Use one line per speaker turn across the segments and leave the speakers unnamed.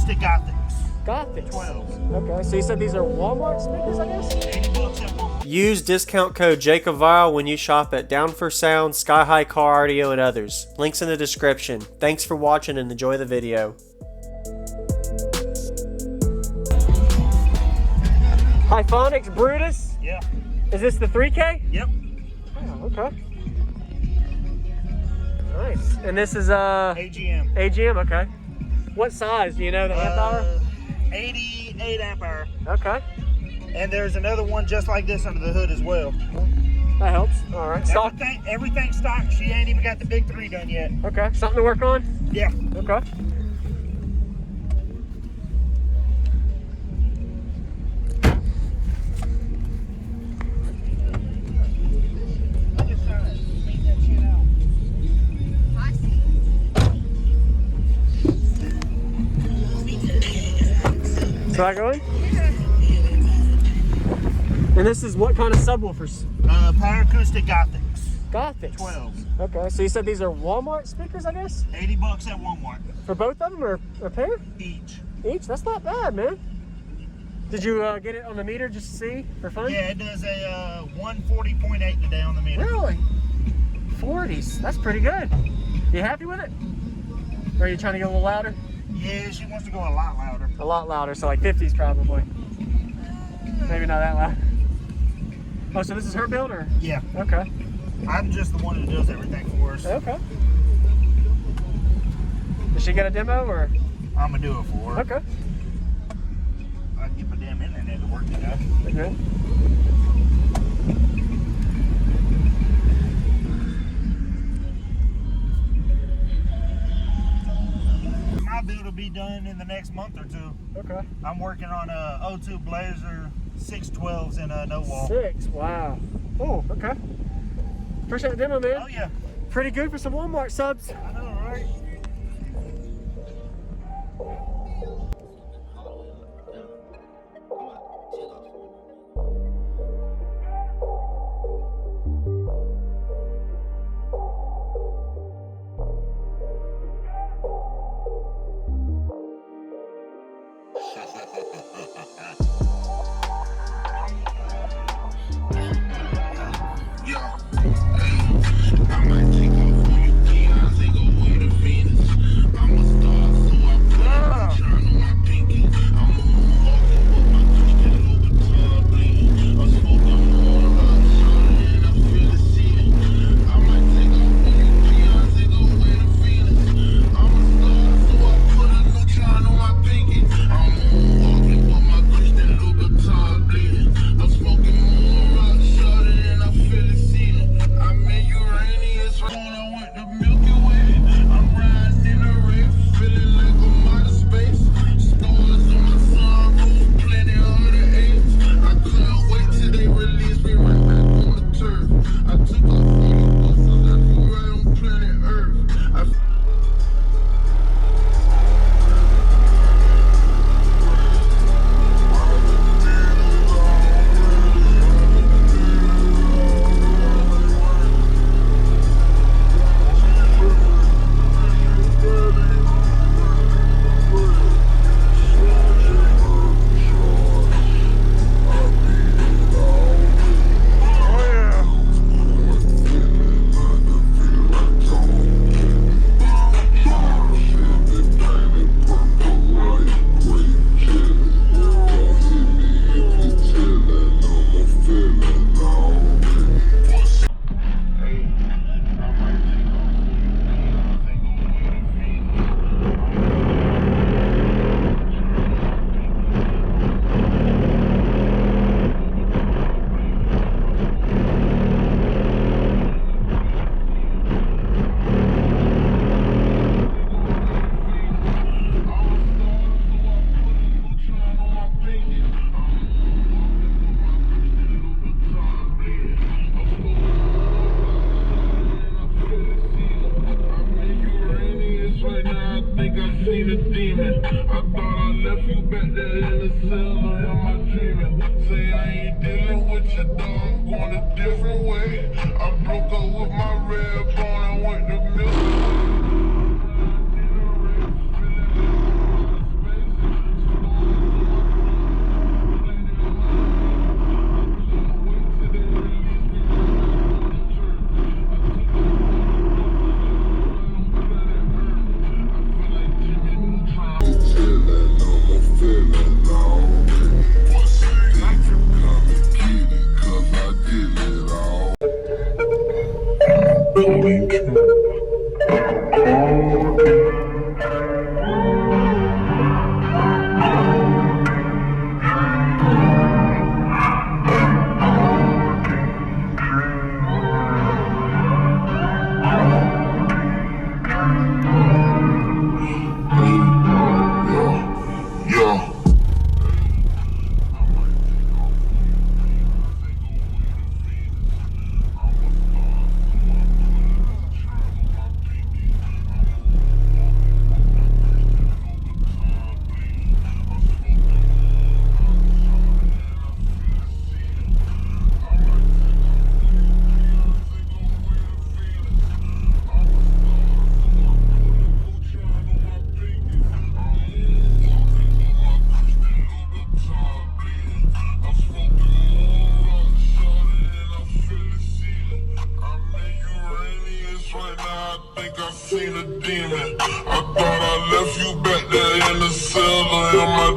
acoustic Gothics.
Gothics.
12.
Okay, so you said these are Walmart speakers, I guess?
80 bucks at Walmart.
Use discount code JACOBVILE when you shop at Down for Sound, Sky High Car Audio, and others. Links in the description. Thanks for watching and enjoy the video.
Hyphonics Brutus?
Yeah.
Is this the 3K?
Yep.
Oh, okay. Nice. And this is
AGM.
AGM, okay. What size? Do you know the amp hour?
88 amp hour.
Okay.
And there's another one just like this under the hood as well.
That helps. All right. Stock.
Everything stock. She ain't even got the big 3 done yet.
Okay. Something to work on?
Yeah.
Okay. Is that going? And this is what kind of subwoofers?
Power acoustic Gothics.
Gothics.
12.
Okay, so you said these are Walmart speakers, I guess?
80 bucks at Walmart.
For both of them or a pair?
Each.
Each? That's not bad, man. Did you get it on the meter just to see for fun?
Yeah, it does a 140.8 today on the meter.
Really? 40s. That's pretty good. You happy with it? Or are you trying to get a little louder?
Yeah, she wants to go a lot louder.
A lot louder, so like 50s probably. Maybe not that loud. Oh, so this is her build or?
Yeah.
Okay.
I'm just the one who does everything for us.
Okay. Did she get a demo or?
I'm gonna do it for her.
Okay.
I can get my damn internet to work today.
Okay.
My build will be done in the next month or two.
Okay.
I'm working on a O2 Blazer 612s and a no wall.
6, wow. Oh, okay. Appreciate the demo, man.
Oh yeah.
Pretty good for some Walmart subs.
I know, right?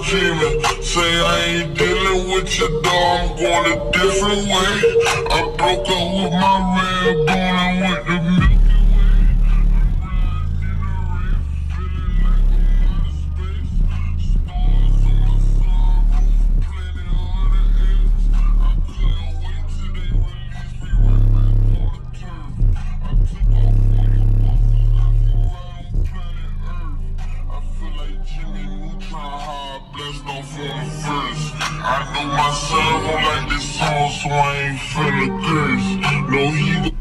dreaming. Say I ain't dealing with your dog, I'm going a different way. I broke up with my red bone and went to Milky Way. I know my son won't like this song, so I ain't finna curse. No, he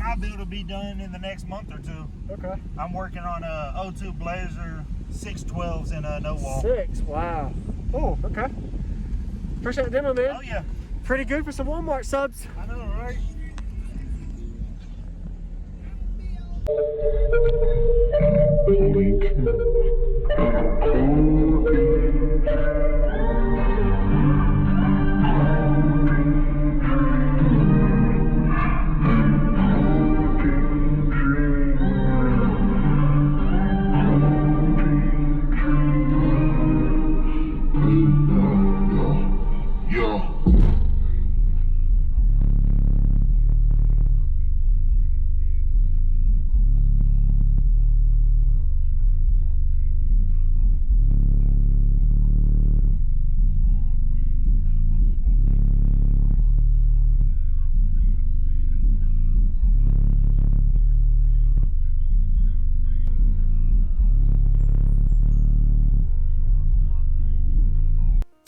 my build will be done in the next month or two.
Okay.
I'm working on a O2 Blazer 612s in a no wall.
6, wow. Oh, okay. Appreciate the demo, man.
Oh yeah.
Pretty good for some Walmart subs.
I know, right?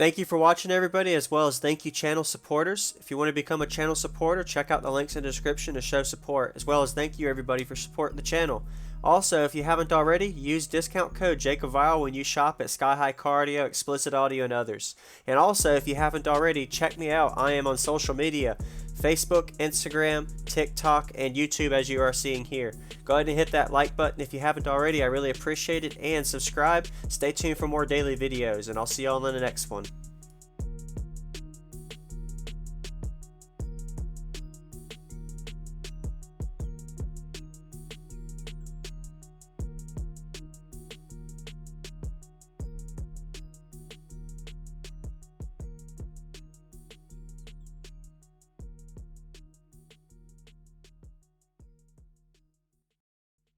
Thank you for watching, everybody, as well as thank you channel supporters. If you want to become a channel supporter, check out the links in the description to show support, as well as thank you everybody for supporting the channel. Also, if you haven't already, use discount code JACOBVILE when you shop at Sky High Car Audio, Explicit Audio, and others. And also, if you haven't already, check me out. I am on social media, Facebook, Instagram, TikTok, and YouTube, as you are seeing here. Go ahead and hit that like button if you haven't already. I really appreciate it. And subscribe. Stay tuned for more daily videos, and I'll see y'all in the next one.